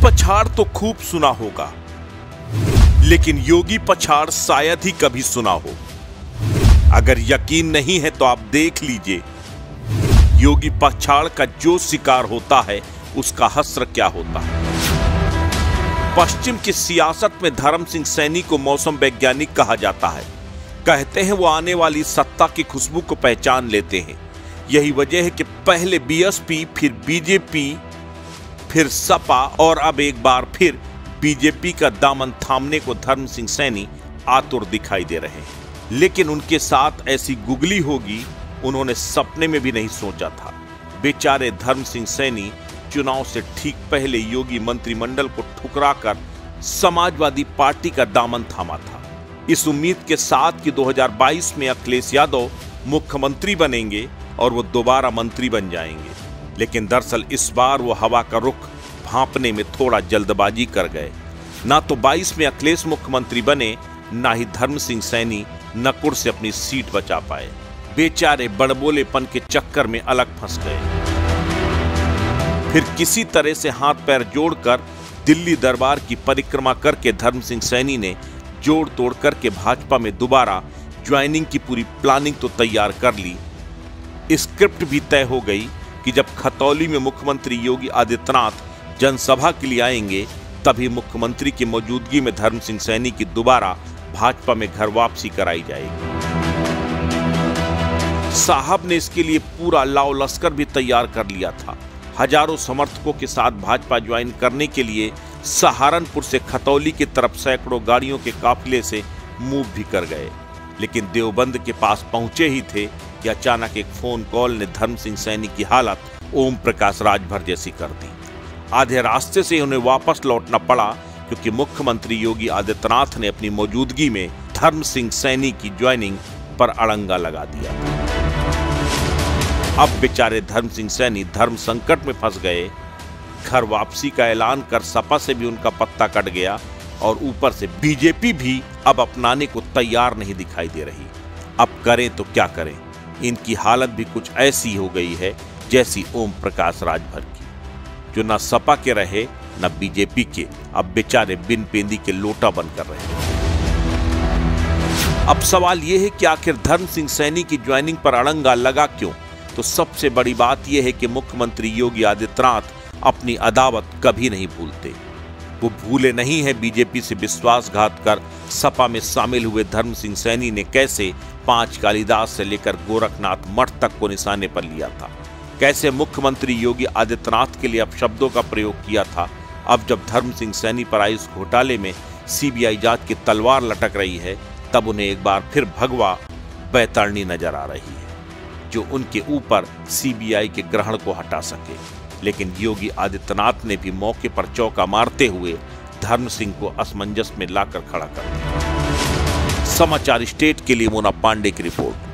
पछाड़ तो खूब सुना होगा, लेकिन योगी पछाड़ शायद ही कभी सुना हो। अगर यकीन नहीं है तो आप देख लीजिए, योगी पछाड़ का जो शिकार होता है उसका हश्र क्या होता है। पश्चिम की सियासत में धर्म सिंह सैनी को मौसम वैज्ञानिक कहा जाता है। कहते हैं वो आने वाली सत्ता की खुशबू को पहचान लेते हैं। यही वजह है कि पहले बीएसपी, फिर बीजेपी, फिर सपा और अब एक बार फिर बीजेपी का दामन थामने को धर्म सिंह सैनी आतुर दिखाई दे रहे हैं। लेकिन उनके साथ ऐसी गुगली होगी उन्होंने सपने में भी नहीं सोचा था। बेचारे धर्म सिंह सैनी चुनाव से ठीक पहले योगी मंत्रिमंडल को ठुकराकर समाजवादी पार्टी का दामन थामा था, इस उम्मीद के साथ कि 2022 में अखिलेश यादव मुख्यमंत्री बनेंगे और वो दोबारा मंत्री बन जाएंगे। लेकिन दरअसल इस बार वो हवा का रुख भांपने में थोड़ा जल्दबाजी कर गए। ना तो 22 में अखिलेश मुख्यमंत्री बने, ना ही धर्म सिंह सैनी नकुड़ से अपनी सीट बचा पाए। बेचारे बड़बोलेपन के चक्कर में अलग फंस गए। फिर किसी तरह से हाथ पैर जोड़कर दिल्ली दरबार की परिक्रमा करके धर्म सिंह सैनी ने जोड़ तोड़ करके भाजपा में दोबारा ज्वाइनिंग की पूरी प्लानिंग तो तैयार कर ली। स्क्रिप्ट भी तय हो गई कि जब खतौली में मुख्यमंत्री योगी आदित्यनाथ जनसभा के लिए आएंगे, तभी मुख्यमंत्री की मौजूदगी में धर्म सिंह सैनी की दोबारा भाजपा में घर वापसी कराई जाएगी। साहब ने इसके लिए पूरा लाव लश्कर भी तैयार कर लिया था। हजारों समर्थकों के साथ भाजपा ज्वाइन करने के लिए सहारनपुर से खतौली की तरफ सैकड़ों गाड़ियों के काफिले से मूव भी कर गए। लेकिन देवबंद के पास पहुंचे ही थे कि अचानक एक फोन कॉल ने धर्म सिंह सैनी की हालत ओम प्रकाश राजभर जैसी कर दी। आधे रास्ते से उन्हें वापस लौटना पड़ा क्योंकि मुख्यमंत्री योगी आदित्यनाथ ने अपनी मौजूदगी में धर्म सिंह सैनी की ज्वाइनिंग पर अड़ंगा लगा दिया। अब बेचारे धर्म सिंह सैनी धर्म संकट में फंस गए। घर वापसी का ऐलान कर सपा से भी उनका पत्ता कट गया और ऊपर से बीजेपी भी अब अपनाने को तैयार नहीं दिखाई दे रही। अब करें तो क्या करें, इनकी हालत भी कुछ ऐसी हो गई है जैसी ओम प्रकाश राजभर की, जो न सपा के रहे न बीजेपी के, अब बेचारे बिन पेंदी के लोटा बनकर रहे। अब सवाल यह है कि आखिर धर्म सिंह सैनी की ज्वाइनिंग पर अड़ंगा लगा क्यों? तो सबसे बड़ी बात यह है कि मुख्यमंत्री योगी आदित्यनाथ अपनी अदावत कभी नहीं भूलते। वो भूले नहीं है बीजेपी से विश्वासघात कर सपा में शामिल हुए धर्म सिंह सैनी ने कैसे 5 कालिदास से लेकर गोरखनाथ मठ तक को निशाने पर लिया था, कैसे मुख्यमंत्री योगी आदित्यनाथ के लिए अपशब्दों का प्रयोग किया था। अब जब धर्म सिंह सैनी पर आए इस घोटाले में सीबीआई जांच की तलवार लटक रही है, तब उन्हें एक बार फिर भगवा बैतरणी नजर आ रही है जो उनके ऊपर सीबीआई के ग्रहण को हटा सके। लेकिन योगी आदित्यनाथ ने भी मौके पर चौका मारते हुए धर्म सिंह को असमंजस में लाकर खड़ा कर दिया। समाचार स्टेट के लिए मोना पांडे की रिपोर्ट।